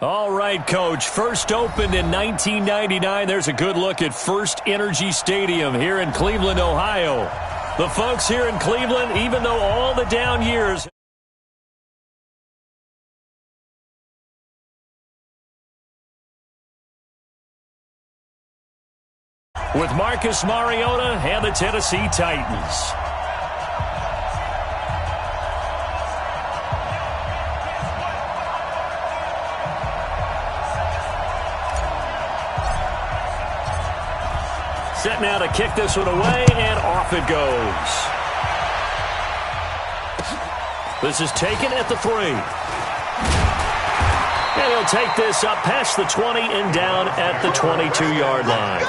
All right, Coach. First opened in 1999. There's a good look at First Energy Stadium here in Cleveland, Ohio. The folks here in Cleveland, even though all the down years... with Marcus Mariota and the Tennessee Titans. Set now to kick this one away, and off it goes. This is taken at the 3. And he'll take this up past the 20 and down at the 22-yard line.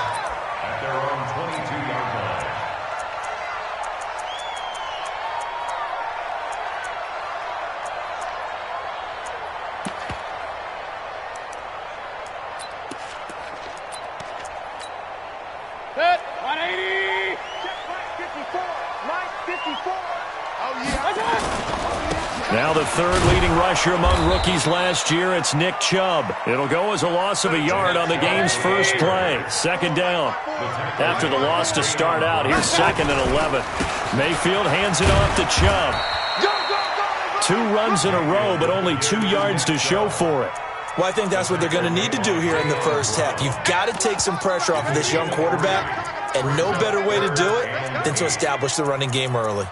Now the third leading rusher among rookies last year, it's Nick Chubb. It'll go as a loss of a yard on the game's first play. Second down. After the loss to start out, here's 2nd and 11. Mayfield hands it off to Chubb. 2 runs in a row, but only 2 yards to show for it. Well, I think that's what they're going to need to do here in the first half. You've got to take some pressure off of this young quarterback, and no better way to do it than to establish the running game early.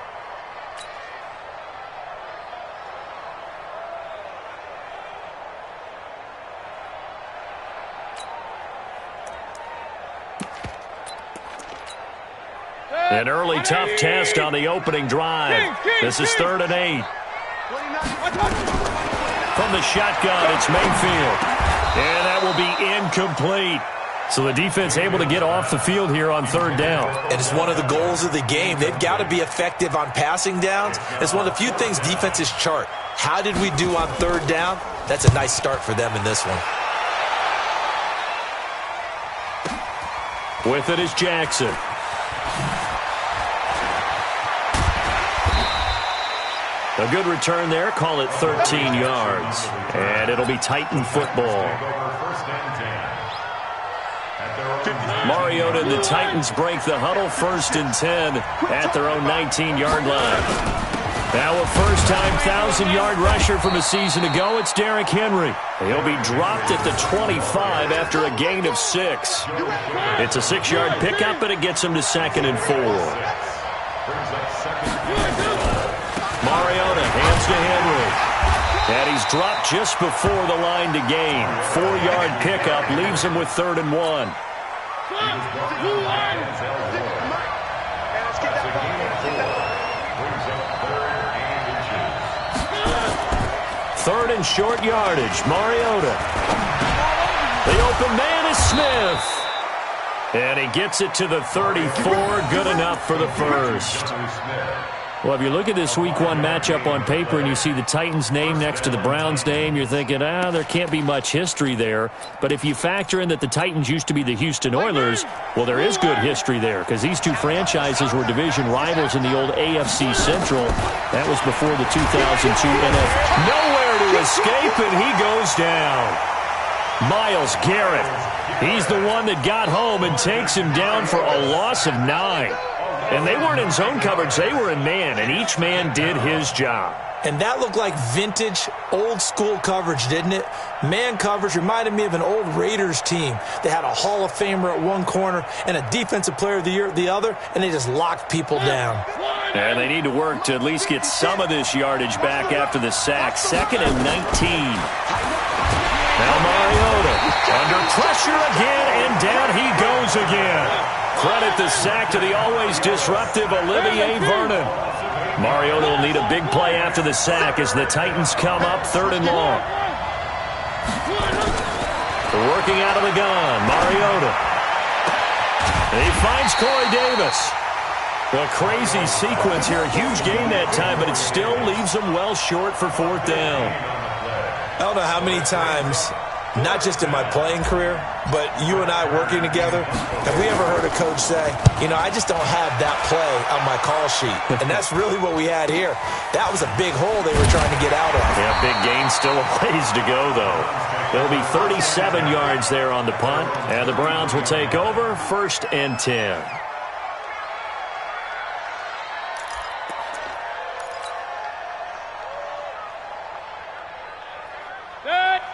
An early tough test on the opening drive. This is 3rd and 8. From the shotgun, it's Mayfield. And that will be incomplete. So the defense able to get off the field here on 3rd down. And it's one of the goals of the game. They've got to be effective on passing downs. It's one of the few things defenses chart. How did we do on 3rd down? That's a nice start for them in this one. With it is Jackson. A good return there. Call it 13 yards. And it'll be Titan football. Mariota and the Titans break the huddle, 1st and 10 at their own 19-yard line. Now a first-time 1,000-yard rusher from a season ago, it's Derrick Henry. He'll be dropped at the 25 after a gain of 6. It's a 6-yard pickup, and it gets him to 2nd and 4. Mariota hands to Henry. And he's dropped just before the line to gain. 4-yard pickup leaves him with 3rd and 1. Third and short yardage. Mariota. The open man is Smith. And he gets it to the 34. Good enough for the first. Well, if you look at this Week 1 matchup on paper and you see the Titans name next to the Browns name, you're thinking, there can't be much history there. But if you factor in that the Titans used to be the Houston Oilers, well, there is good history there because these two franchises were division rivals in the old AFC Central. That was before the 2002 NFL. Nowhere to escape, and he goes down. Myles Garrett. He's the one that got home and takes him down for a loss of 9. And they weren't in zone coverage. They were in man, and each man did his job. And that looked like vintage, old-school coverage, didn't it? Man coverage reminded me of an old Raiders team. They had a Hall of Famer at one corner and a Defensive Player of the Year at the other, and they just locked people down. And they need to work to at least get some of this yardage back after the sack. 2nd and 19. Now Mariota under pressure again, and down he goes again. Credit the sack to the always disruptive Olivier Vernon. Mariota will need a big play after the sack as the Titans come up 3rd and long. Working out of the gun, Mariota. He finds Corey Davis. A crazy sequence here. A huge gain that time, but it still leaves him well short for 4th down. I don't know how many times not just in my playing career, but you and I working together, have we ever heard a coach say, you know, I just don't have that play on my call sheet? And that's really what we had here. That was a big hole they were trying to get out of. Yeah, big gain, still a ways to go, though. There'll be 37 yards there on the punt, and the Browns will take over 1st and 10.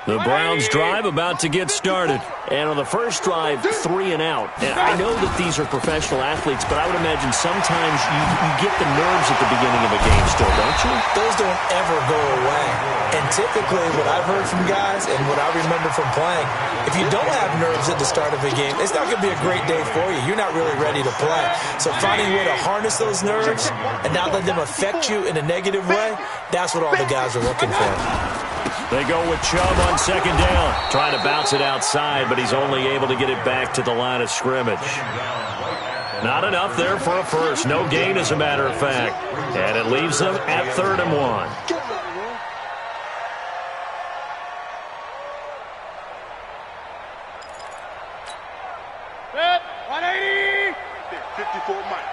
The Browns drive about to get started. And on the first drive, 3 and out. And I know that these are professional athletes, but I would imagine sometimes you get the nerves at the beginning of a game still, don't you? Those don't ever go away. And typically what I've heard from guys and what I remember from playing, if you don't have nerves at the start of a game, it's not going to be a great day for you. You're not really ready to play. So finding a way to harness those nerves and not let them affect you in a negative way, that's what all the guys are looking for. They go with Chubb on 2nd down. Trying to bounce it outside, but he's only able to get it back to the line of scrimmage. Not enough there for a first. No gain, as a matter of fact. And it leaves them at 3rd and 1. Set, 180. 54 Mike.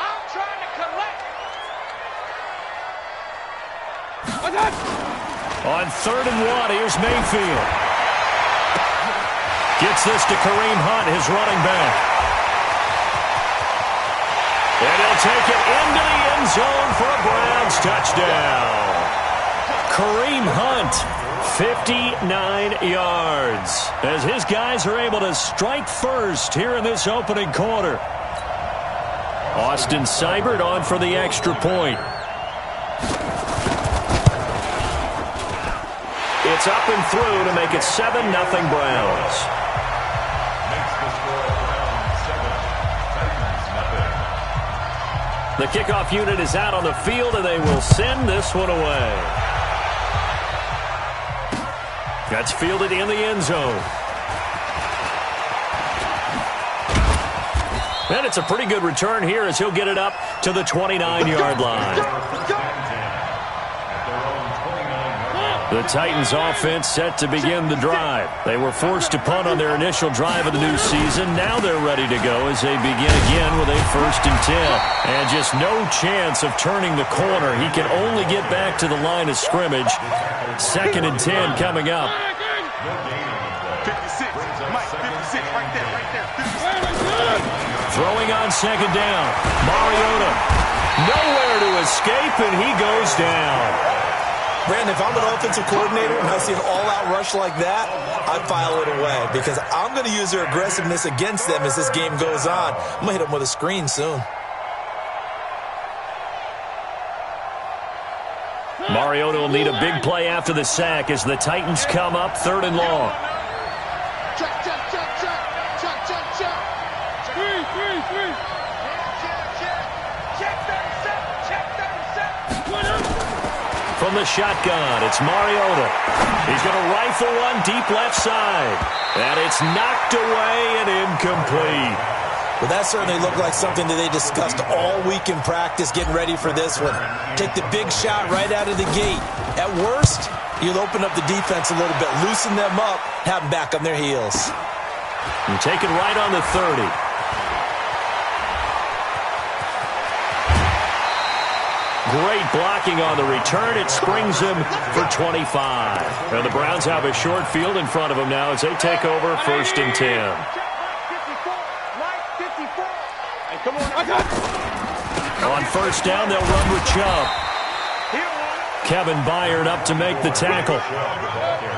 I'm trying to collect. What's that? On 3rd and 1, here's Mayfield. Gets this to Kareem Hunt, his running back. And he'll take it into the end zone for a Browns touchdown. Kareem Hunt, 59 yards, as his guys are able to strike first here in this opening quarter. Austin Seibert on for the extra point. It's up and through to make it 7-0 Browns. The kickoff unit is out on the field, and they will send this one away. That's fielded in the end zone. And it's a pretty good return here as he'll get it up to the 29-yard line. The Titans offense set to begin the drive. They were forced to punt on their initial drive of the new season. Now they're ready to go as they begin again with a 1st and 10. And just no chance of turning the corner. He can only get back to the line of scrimmage. 2nd and 10 coming up. 56. Mike, 56 right there. Throwing on 2nd down. Mariota. Nowhere to escape, and he goes down. Brandon, if I'm an offensive coordinator and I see an all-out rush like that, I file it away because I'm going to use their aggressiveness against them as this game goes on. I'm going to hit them with a screen soon. Mariota will need a big play after the sack as the Titans come up 3rd and long. Check. Three. From the shotgun, it's Mariota. He's going to rifle one deep left side. And it's knocked away and incomplete. Well, that certainly looked like something that they discussed all week in practice getting ready for this one. Take the big shot right out of the gate. At worst, you'll open up the defense a little bit, loosen them up, have them back on their heels. And take it right on the 30. Great blocking on the return. It springs him for 25. And the Browns have a short field in front of them now as they take over 1st and 10. On 1st down, they'll run with Chubb. Kevin Byard up to make the tackle.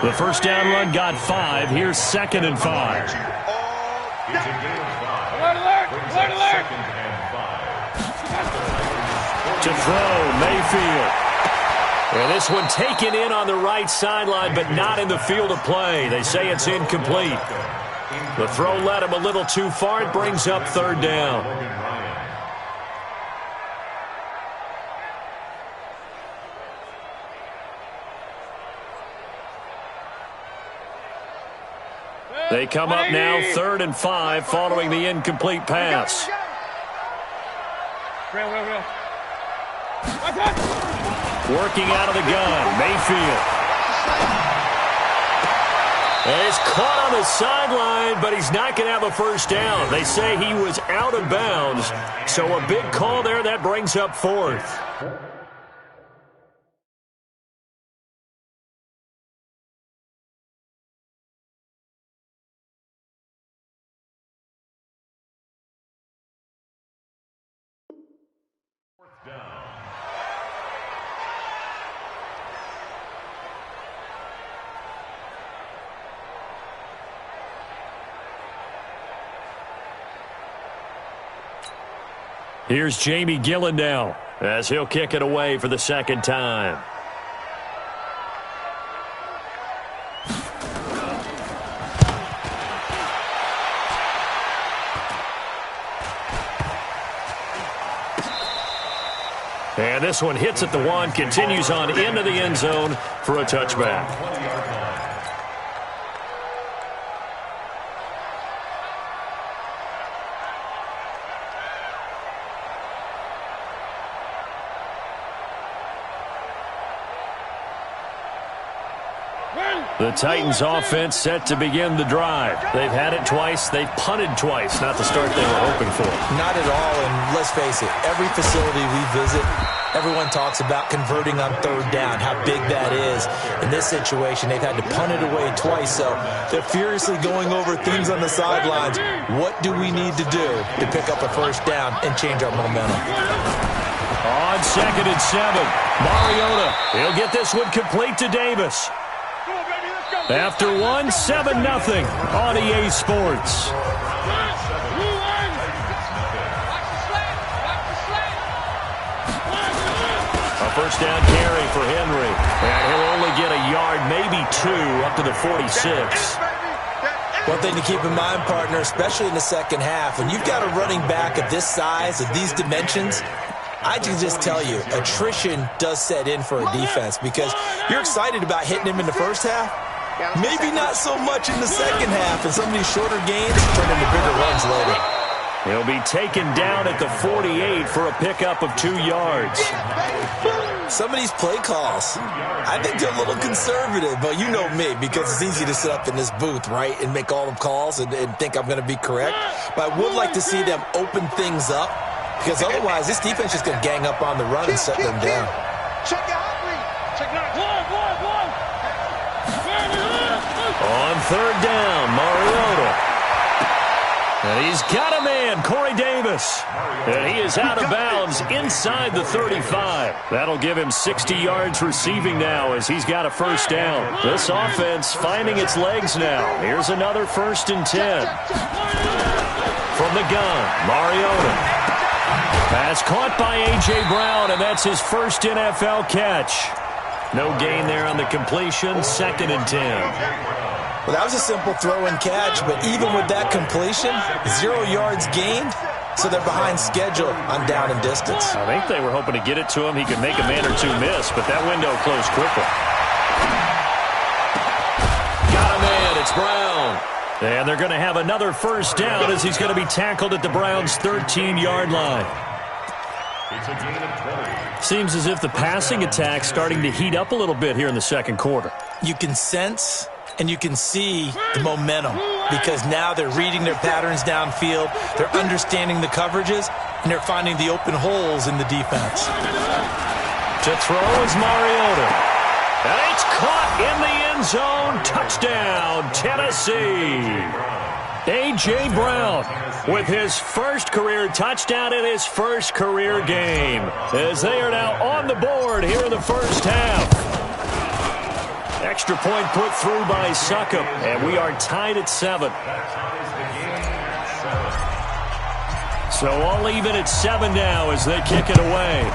The 1st down run got 5. Here's 2nd and 5. To throw, Mayfield. And this one taken in on the right sideline, but not in the field of play. They say it's incomplete. The throw led him a little too far. It brings up 3rd down. They come up now 3rd and 5 following the incomplete pass. Working out of the gun, Mayfield. He's caught on the sideline, but he's not going to have a first down. They say he was out of bounds, so a big call there. That brings up fourth. Here's Jamie Gillen now as he'll kick it away for the second time. And this one hits at the one, continues on into the end zone for a touchback. The Titans offense set to begin the drive. They've had it twice. They've punted twice. Not the start they were hoping for. Not at all, and let's face it, every facility we visit, everyone talks about converting on third down, how big that is. In this situation, they've had to punt it away twice, so they're furiously going over things on the sidelines. What do we need to do to pick up a first down and change our momentum? On 2nd and 7, Mariota. He'll get this one complete to Davis. After one, 7-0 on EA Sports. A first down carry for Henry. And he'll only get a yard, maybe two, up to the 46. One thing to keep in mind, partner, especially in the second half, when you've got a running back of this size, of these dimensions, I can just tell you, attrition does set in for a defense because you're excited about hitting him in the first half. Maybe not so much in the second half, and some of these shorter gains turn into bigger runs later. He'll be taken down at the 48 for a pickup of 2 yards. Some of these play calls, I think they're a little conservative, but you know me, because it's easy to sit up in this booth, right, and make all the calls and think I'm going to be correct. But I would like to see them open things up, because otherwise this defense is going to gang up on the run and shut them down. Check it out, check it out. On third down, Mariota. And he's got a man, Corey Davis. And he is out of bounds inside the 35. That'll give him 60 yards receiving now as he's got a first down. This offense finding its legs now. Here's another 1st and 10. From the gun, Mariota. Pass caught by A.J. Brown, and that's his first NFL catch. No gain there on the completion, 2nd and 10. Well, that was a simple throw and catch, but even with that completion, 0 yards gained, so they're behind schedule on down and distance. I think they were hoping to get it to him. He could make a man or two miss, but that window closed quickly. Got a man, it's Brown. And they're going to have another first down as he's going to be tackled at the Browns' 13-yard line. Seems as if the passing attack's starting to heat up a little bit here in the second quarter. You can sense and you can see the momentum because now they're reading their patterns downfield, they're understanding the coverages, and they're finding the open holes in the defense. To throw is Mariota. And it's caught in the end zone. Touchdown, Tennessee. A.J. Brown with his first career touchdown in his first career game as they are now on the board here in the first half. Extra point put through by Succop, and we are tied at 7. So all even at 7 now as they kick it away.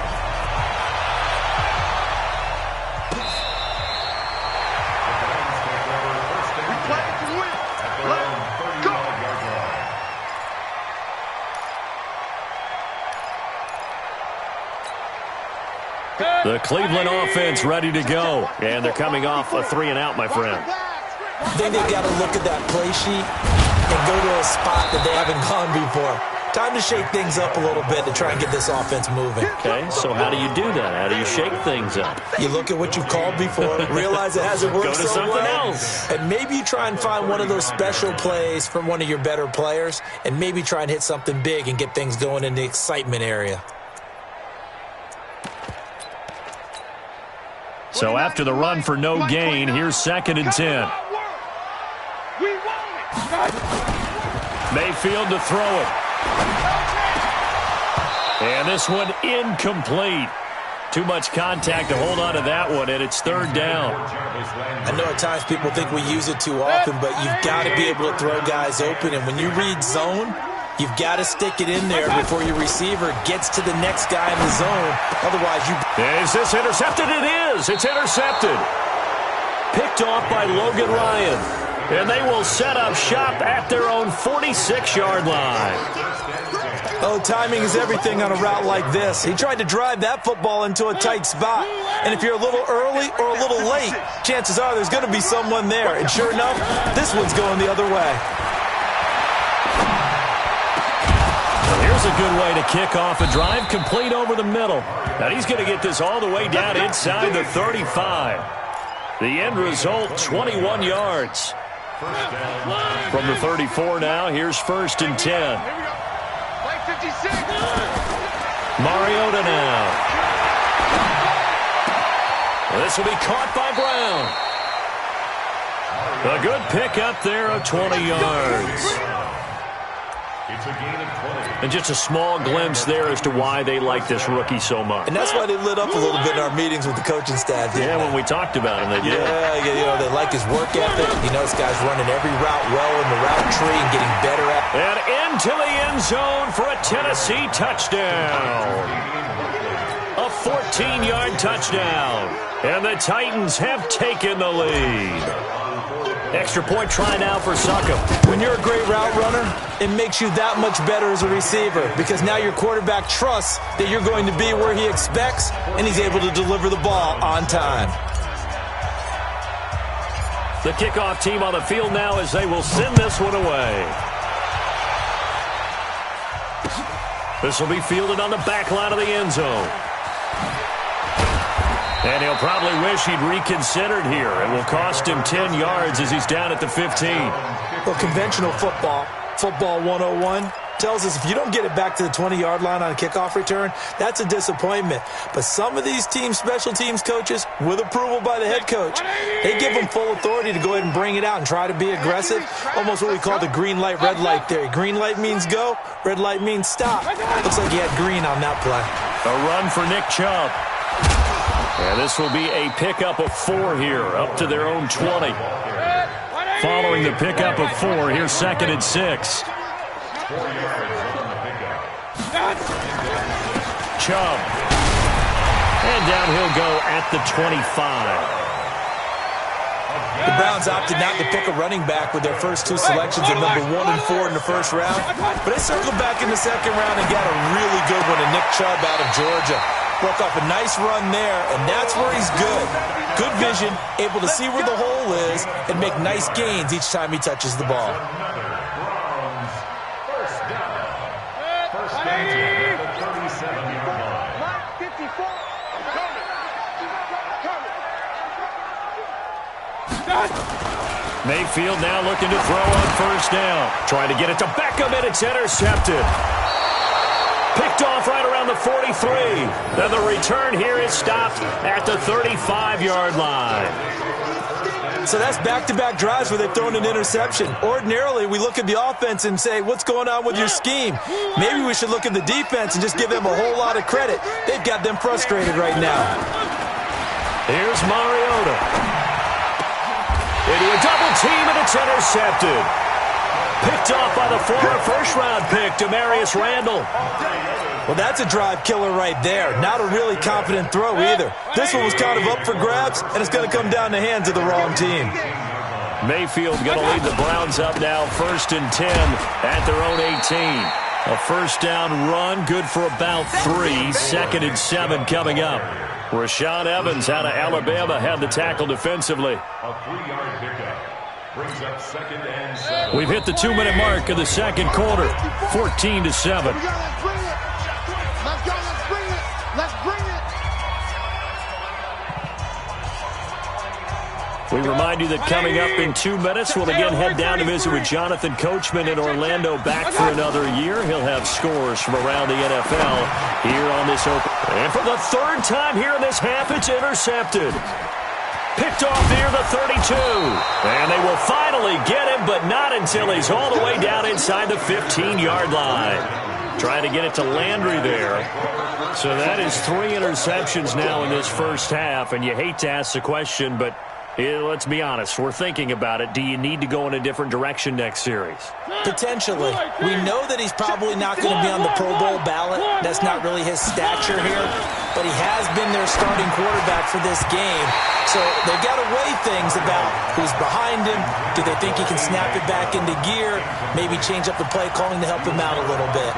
The Cleveland offense ready to go. And they're coming off a 3-and-out, my friend. I think they've got to look at that play sheet and go to a spot that they haven't gone before. Time to shake things up a little bit to try and get this offense moving. Okay, so how do you do that? How do you shake things up? You look at what you've called before, realize it hasn't worked Go to so something well, else. and maybe you try and find one of those special plays from one of your better players, and maybe try and hit something big and get things going in the excitement area. So after the run for no gain, here's 2nd and 10. Mayfield to throw it. And this one incomplete. Too much contact to hold on to that one, and it's 3rd down. I know at times people think we use it too often, but you've got to be able to throw guys open. And when you read zone, you've got to stick it in there before your receiver gets to the next guy in the zone. Otherwise, you... Is this intercepted? It is. It's intercepted. Picked off by Logan Ryan. And they will set up shop at their own 46-yard line. Oh, timing is everything on a route like this. He tried to drive that football into a tight spot. And if you're a little early or a little late, chances are there's going to be someone there. And sure enough, this one's going the other way. Here's a good way to kick off a drive, complete over the middle. Now he's going to get this all the way down inside the 35. The end result, 21 yards. From the 34 now, here's 1st and 10. Mariota now. This will be caught by Brown. A good pick up there of 20 yards. And just a small glimpse there as to why they like this rookie so much. And that's why they lit up a little bit in our meetings with the coaching staff. Yeah, when we talked about him, they did. Yeah, you know, they like his work ethic. You know, this guy's running every route well in the route tree and getting better at it. And into the end zone for a Tennessee touchdown. A 14-yard touchdown. And the Titans have taken the lead. Extra point try now for Succop. When you're a great route runner, it makes you that much better as a receiver because now your quarterback trusts that you're going to be where he expects and he's able to deliver the ball on time. The kickoff team on the field now as they will send this one away. This will be fielded on the back line of the end zone. And he'll probably wish he'd reconsidered here. It will cost him 10 yards as he's down at the 15. Well, conventional football 101, tells us if you don't get it back to the 20-yard line on a kickoff return, that's a disappointment. But some of these team special teams coaches, with approval by the head coach, they give them full authority to go ahead and bring it out and try to be aggressive. Almost what we call the green light, red light theory. Green light means go, red light means stop. Looks like he had green on that play. A run for Nick Chubb. And this will be a pickup of 4 here, up to their own 20. Following the pickup of 4, here's 2nd and 6. Chubb. And down he'll go at the 25. The Browns opted not to pick a running back with their first 2 selections at number 1 and 4 in the first round. But they circled back in the second round and got a really good one to Nick Chubb out of Georgia. Broke off a nice run there, and that's where he's good. Good vision, able to see where the hole is, and make nice gains each time he touches the ball. Mayfield now looking to throw on first down. Trying to get it to Beckham, and it's intercepted. Picked off right around the 43. Then the return here is stopped at the 35-yard line. So that's back-to-back drives where they've thrown an interception. Ordinarily, we look at the offense and say, what's going on with your scheme? Maybe we should look at the defense and just give them a whole lot of credit. They've got them frustrated right now. Here's Mariota. Into a double team, and it's intercepted. Picked off by the former first-round pick, Demarius Randall. Well, that's a drive killer right there. Not a really confident throw either. This one was kind of up for grabs, and it's going to come down the hands of the wrong team. Mayfield going to lead the Browns up now, 1st and 10 at their own 18. A first down run, good for about 3. 2nd and 7 coming up. Rashaan Evans out of Alabama had the tackle defensively. A 3-yard pickup. Brings up 2nd and 7. We've hit the 2-minute mark of the second quarter, 14-7. Let's bring it. Let's go. Let's bring it. Let's bring it. We remind you that coming up in 2 minutes, we'll again head down to visit with Jonathan Coachman in Orlando, back for another year. He'll have scores from around the NFL here on this open. And for the third time here in this half, it's intercepted. Picked off near the 32. And they will finally get him, but not until he's all the way down inside the 15-yard line. Trying to get it to Landry there. So that is 3 interceptions now in this first half, and you hate to ask the question, but let's be honest, we're thinking about it. Do you need to go in a different direction next series? Potentially. We know that he's probably not going to be on the Pro Bowl ballot. That's not really his stature here. But he has been their starting quarterback for this game. So they've got to weigh things about who's behind him. Do they think he can snap it back into gear? Maybe change up the play calling to help him out a little bit.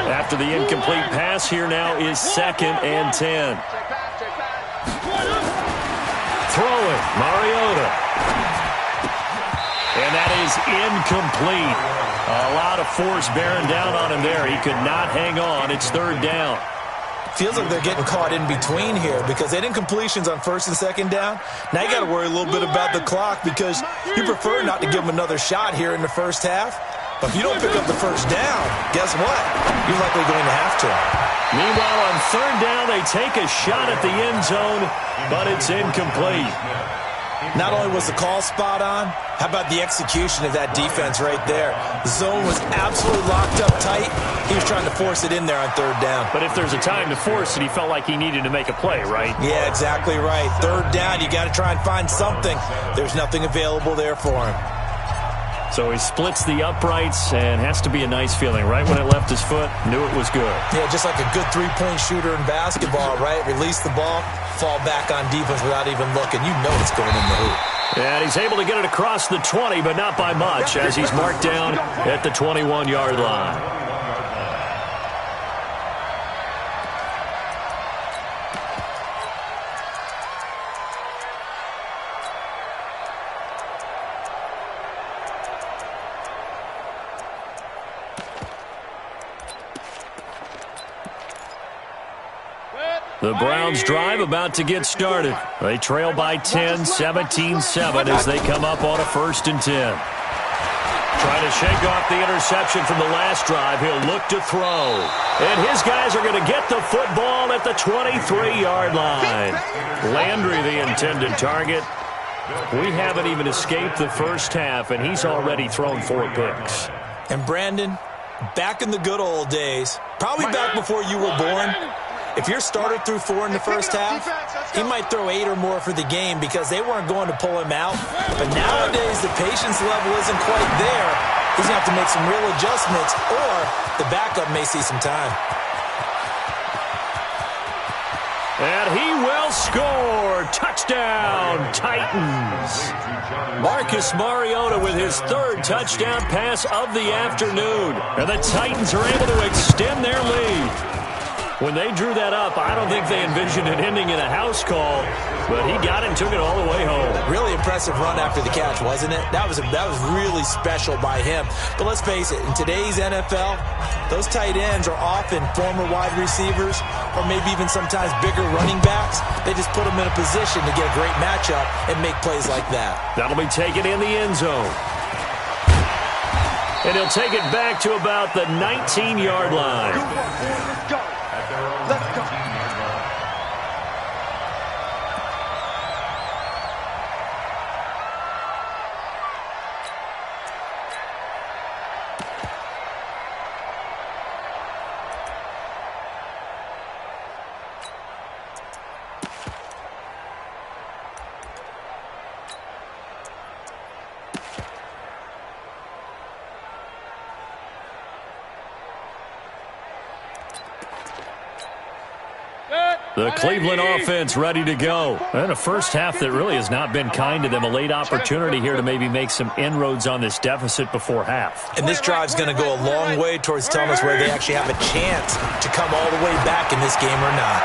After the incomplete pass, here now is 2nd and 10. Throwing, Mariota. And that is incomplete. A lot of force bearing down on him there. He could not hang on. It's 3rd down. Feels like they're getting caught in between here because they didn't completions on 1st and 2nd down. Now you got to worry a little bit about the clock because you prefer not to give them another shot here in the first half. But if you don't pick up the first down, guess what? You're likely going to have to. Meanwhile, on 3rd down, they take a shot at the end zone, but it's incomplete. Not only was the call spot on, how about the execution of that defense right there? The zone was absolutely locked up tight. He was trying to force it in there on 3rd down. But if there's a time to force it, he felt like he needed to make a play, right? Yeah, exactly right. 3rd down, you got to try and find something. There's nothing available there for him. So he splits the uprights and has to be a nice feeling. Right when it left his foot, knew it was good. Yeah, just like a good three-point shooter in basketball, right? Release the ball, fall back on defense without even looking. You know it's going in the hoop. And he's able to get it across the 20, but not by much, as he's marked down at the 21-yard line. The Browns drive about to get started. They trail by 10, 17-7 as they come up on a 1st and 10. Trying to shake off the interception from the last drive. He'll look to throw. And his guys are going to get the football at the 23-yard line. Landry, the intended target. We haven't even escaped the first half, and he's already thrown 4 picks. And Brandon, back in the good old days, probably back before you were born, if your starter threw 4 in the first half, he might throw 8 or more for the game because they weren't going to pull him out. But nowadays, the patience level isn't quite there. He's going to have to make some real adjustments, or the backup may see some time. And he will score. Touchdown, Titans. Marcus Mariota with his 3rd touchdown pass of the afternoon. And the Titans are able to extend their lead. When they drew that up, I don't think they envisioned it ending in a house call, but he got it and took it all the way home. Really impressive run after the catch, wasn't it? That was really special by him. But let's face it, in today's NFL, those tight ends are often former wide receivers or maybe even sometimes bigger running backs. They just put them in a position to get a great matchup and make plays like that. That'll be taken in the end zone. And he'll take it back to about the 19-yard line. Let's go. Let's go. The Cleveland offense ready to go. And a first half that really has not been kind to them. A late opportunity here to maybe make some inroads on this deficit before half. And this drive's going to go a long way towards telling us whether they actually have a chance to come all the way back in this game or not.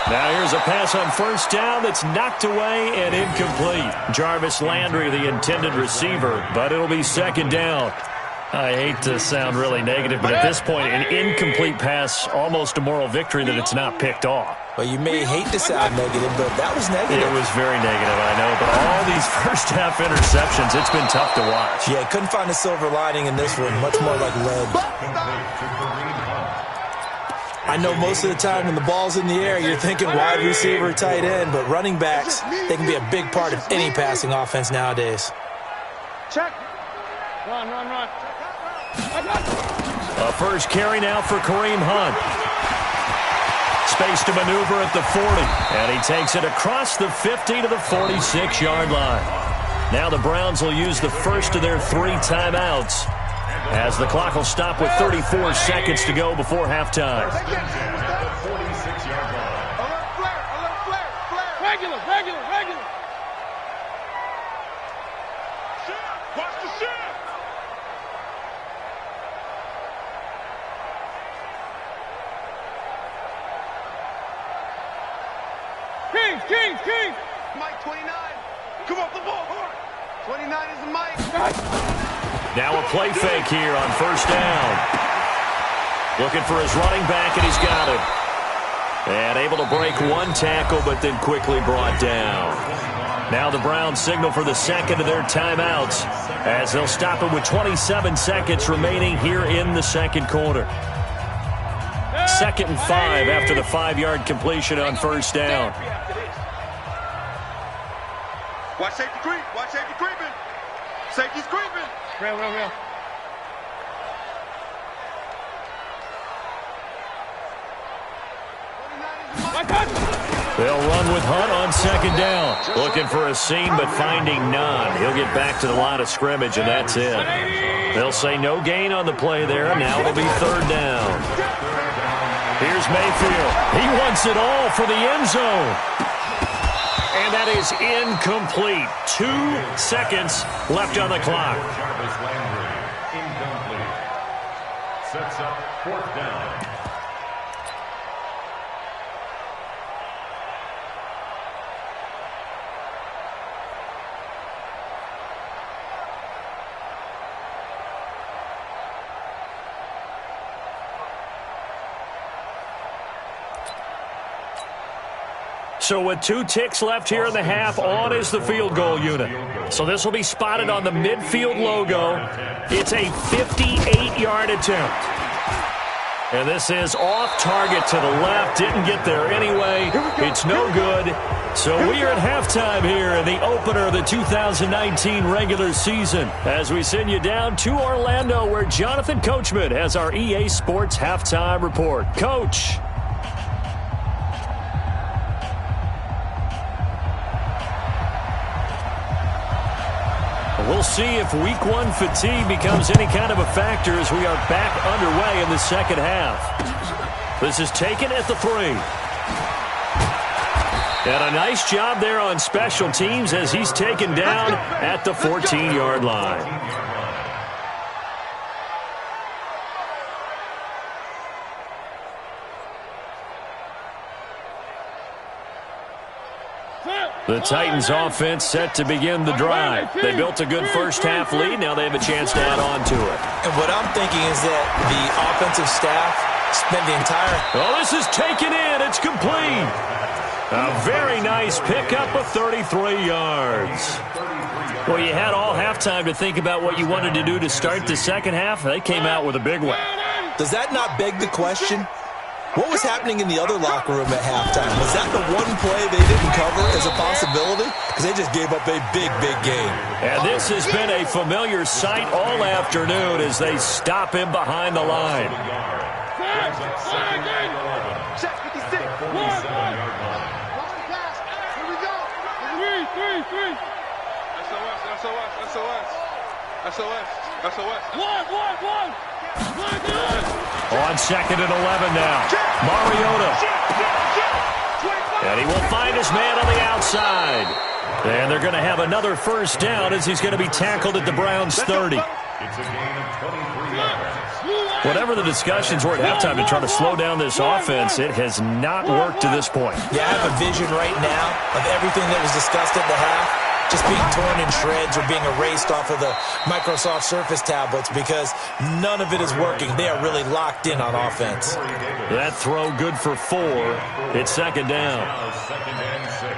Now here's a pass on first down that's knocked away and incomplete. Jarvis Landry, the intended receiver, but it'll be second down. I hate to sound really negative, but at this point, an incomplete pass, almost a moral victory that it's not picked off. Well, you may hate to sound negative, but that was negative. It was very negative, I know, but all these first-half interceptions, it's been tough to watch. Yeah, couldn't find a silver lining in this one, much more like lead. I know most of the time when the ball's in the air, you're thinking wide receiver, tight end, but running backs, they can be a big part of any passing offense nowadays. Check. Run. A first carry now for Kareem Hunt. Space to maneuver at the 40, and he takes it across the 50 to the 46-yard line. Now the Browns will use the first of their 3 timeouts, as the clock will stop with 34 seconds to go before halftime. Regular. Watch the shift. Kings. Mike 29. Come off the ball hard. 29 is the Mike. Now a play fake here on first down. Looking for his running back, and he's got him. And able to break one tackle, but then quickly brought down. Now the Browns signal for the second of their timeouts, as they'll stop it with 27 seconds remaining here in the second quarter. 2nd and 5 after the 5-yard completion on first down. Watch safety creep. Safety's creeping. Real. They'll run with Hunt on second down. Looking for a seam, but finding none. He'll get back to the line of scrimmage, and that's it. They'll say no gain on the play there, and now it'll be third down. Here's Mayfield. He wants it all for the end zone. And that is incomplete. 2 seconds left on the clock. Jarvis Landry, incomplete. Sets up 4th down. So with 2 ticks left here in the half, on is the field goal unit. So this will be spotted on the midfield logo. It's a 58-yard attempt. And this is off target to the left. Didn't get there anyway. It's no good. So we are at halftime here in the opener of the 2019 regular season, as we send you down to Orlando, where Jonathan Coachman has our EA Sports halftime report. Coach. We'll see if week 1 fatigue becomes any kind of a factor as we are back underway in the second half. This is taken at the 3. And a nice job there on special teams as he's taken down at the 14-yard line. The Titans offense set to begin the drive. They built a good first-half lead. Now they have a chance to add on to it. And what I'm thinking is that the offensive staff spent the entire... Oh, this is taken in. It's complete. A very nice pickup of 33 yards. Well, you had all halftime to think about what you wanted to do to start the second half. They came out with a big one. Does that not beg the question? What was happening in the other locker room at halftime? Was that the one play they didn't cover as a possibility? Because they just gave up a big game. And this has been a familiar sight all afternoon as they stop him behind the line. Check 56. Here we go. 3. SOS. One. On second and 11 now. Mariota. And he will find his man on the outside. And they're going to have another first down as he's going to be tackled at the Browns' 30. It's a gain of 23 yards. Whatever the discussions were at halftime to try to slow down this offense, it has not worked to this point. Yeah, I have a vision right now of everything that was discussed at the half just being torn in shreds or being erased off of the Microsoft Surface tablets because none of it is working. They are really locked in on offense. That throw good for 4. It's second down. Second and 6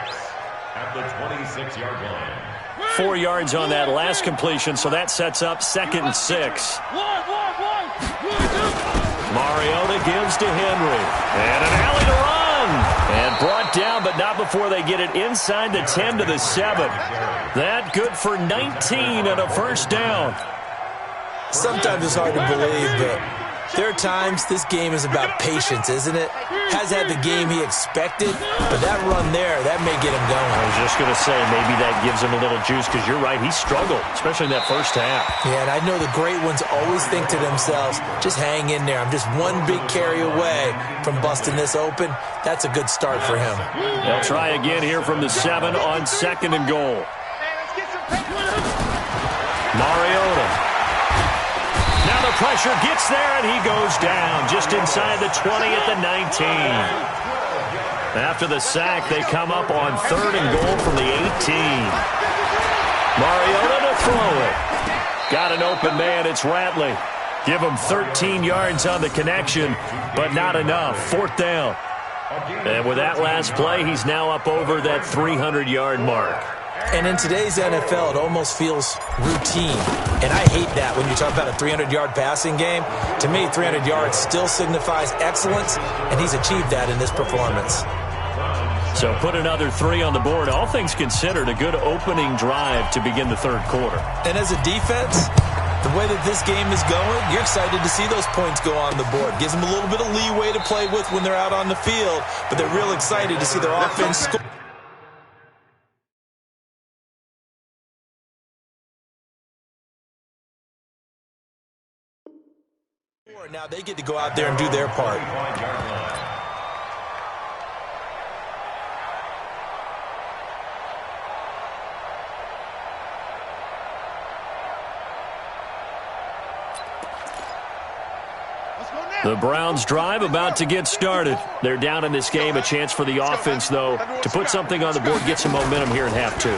at the 26-yard line. 4 yards on that last completion, so that sets up second and 6. Mariota gives to Henry. And an alley to run. And brought down, but not before they get it inside the 10 to the 7. That good for 19 and a first down. Sometimes it's hard to believe, but there are times this game is about patience, isn't it? Has had the game he expected, but that run there, that may get him going. I was just going to say, maybe that gives him a little juice, because you're right, he struggled, especially in that first half. Yeah, and I know the great ones always think to themselves, just hang in there. I'm just one big carry away from busting this open. That's a good start for him. They'll try again here from the 7 on second and goal. Mariota. Now the pressure gets there, and he goes down just inside the 20 at the 19. After the sack, they come up on third and goal from the 18. Mariota to throw it. Got an open man. It's Ratley. Give him 13 yards on the connection, but not enough. Fourth down. And with that last play, he's now up over that 300-yard mark. And in today's NFL, it almost feels routine. And I hate that when you talk about a 300-yard passing game. To me, 300 yards still signifies excellence, and he's achieved that in this performance. So put another 3 on the board. All things considered, a good opening drive to begin the third quarter. And as a defense, the way that this game is going, you're excited to see those points go on the board. Gives them a little bit of leeway to play with when they're out on the field, but they're real excited to see their offense score. Now they get to go out there and do their part. The Browns drive about to get started. They're down in this game. A chance for the offense, though, to put something on the board, get some momentum here in half 2.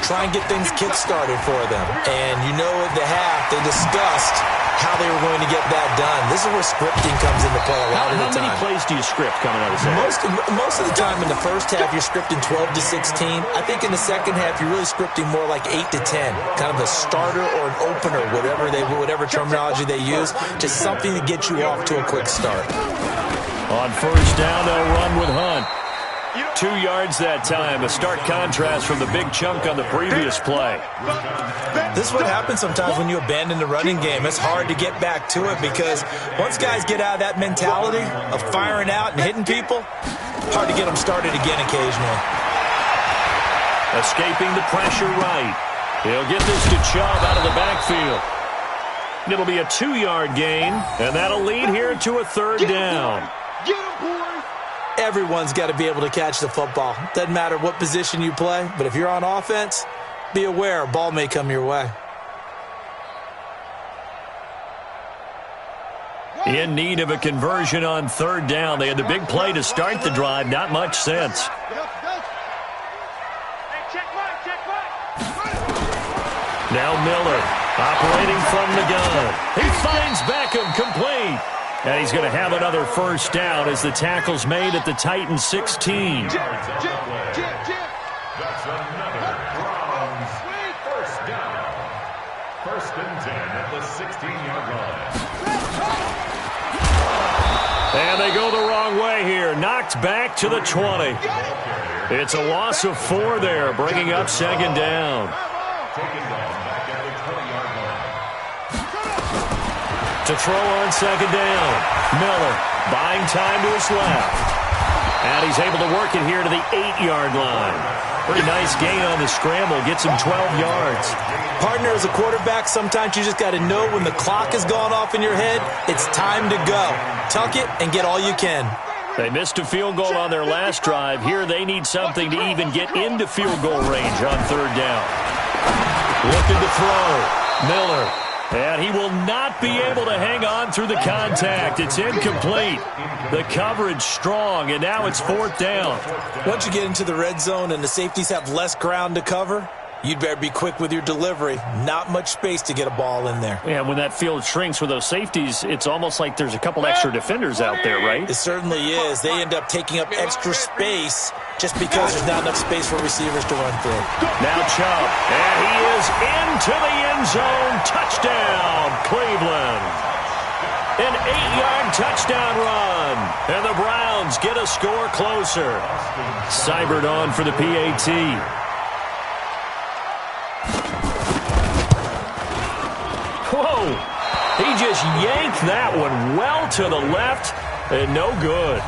Try and get things kick-started for them. And you know at the half, they discussed how they were going to get that done. This is where scripting comes into play a lot of the time. How many plays do you script coming out of the second? Most of the time in the first half, you're scripting 12 to 16. I think in the second half, you're really scripting more like 8 to 10. Kind of a starter or an opener, whatever terminology they use. Just something to get you off to a quick start. On first down, they'll run with Hunt. 2 yards that time, a stark contrast from the big chunk on the previous play. This is what happens sometimes when you abandon the running game. It's hard to get back to it because once guys get out of that mentality of firing out and hitting people, hard to get them started again occasionally. Escaping the pressure right. He'll get this to Chubb out of the backfield. It'll be a 2-yard gain, and that'll lead here to a third down. Get him, boys! Everyone's got to be able to catch the football. Doesn't matter what position you play, but if you're on offense, be aware a ball may come your way. In need of a conversion on third down. They had the big play to start the drive. Not much sense. Now Miller operating from the gun. He finds Beckham complete. And he's going to have another first down as the tackle's made at the Titans 16. That's another Browns first down. First and 10 at the 16-yard line. And they go the wrong way here. Knocked back to the 20. It's a loss of 4 there, bringing up second down. Taken down back at the 20-yard line. To throw on second down. Miller buying time to his left. And he's able to work it here to the 8-yard line. Pretty nice gain on the scramble. Gets him 12 yards. Partner, as a quarterback, sometimes you just got to know when the clock has gone off in your head, it's time to go. Tuck it and get all you can. They missed a field goal on their last drive. Here they need something to even get into field goal range on third down. Looking to throw. Miller And he will not be able to hang on through the contact. It's incomplete. The coverage strong, and now it's 4th down. Once you get into the red zone and the safeties have less ground to cover, you'd better be quick with your delivery. Not much space to get a ball in there. Yeah, when that field shrinks with those safeties, it's almost like there's a couple extra defenders out there, right? It certainly is. They end up taking up extra space just because there's not enough space for receivers to run through. Now Chubb, and he is into the end zone. Touchdown, Cleveland. An 8-yard touchdown run. And the Browns get a score closer. Seibert on for the PAT. Whoa! He just yanked that one well to the left and no good.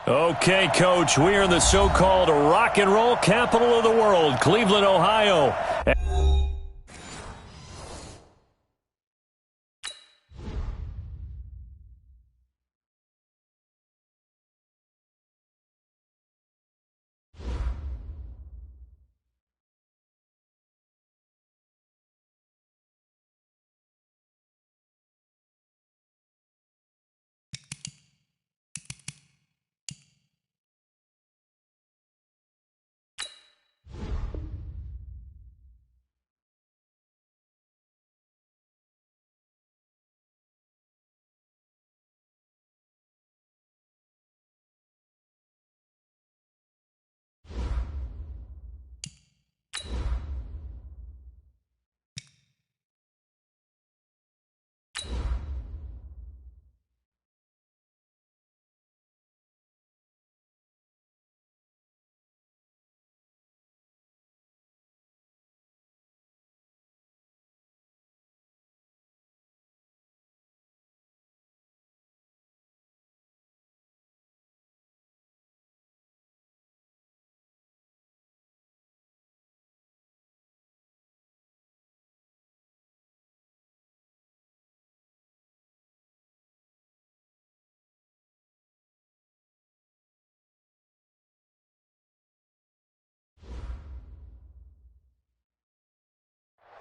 Okay, Coach, we are in the so-called rock and roll capital of the world, Cleveland, Ohio.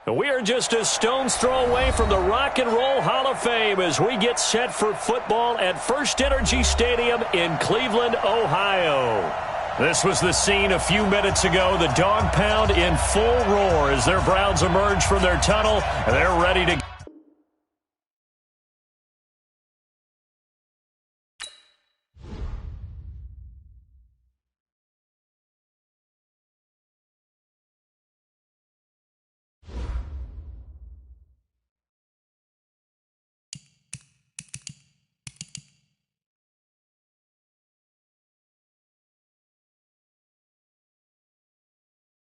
We are just a stone's throw away from the Rock and Roll Hall of Fame as we get set for football at First Energy Stadium in Cleveland, Ohio. This was the scene a few minutes ago. The dog pound in full roar as their Browns emerge from their tunnel, and they're ready to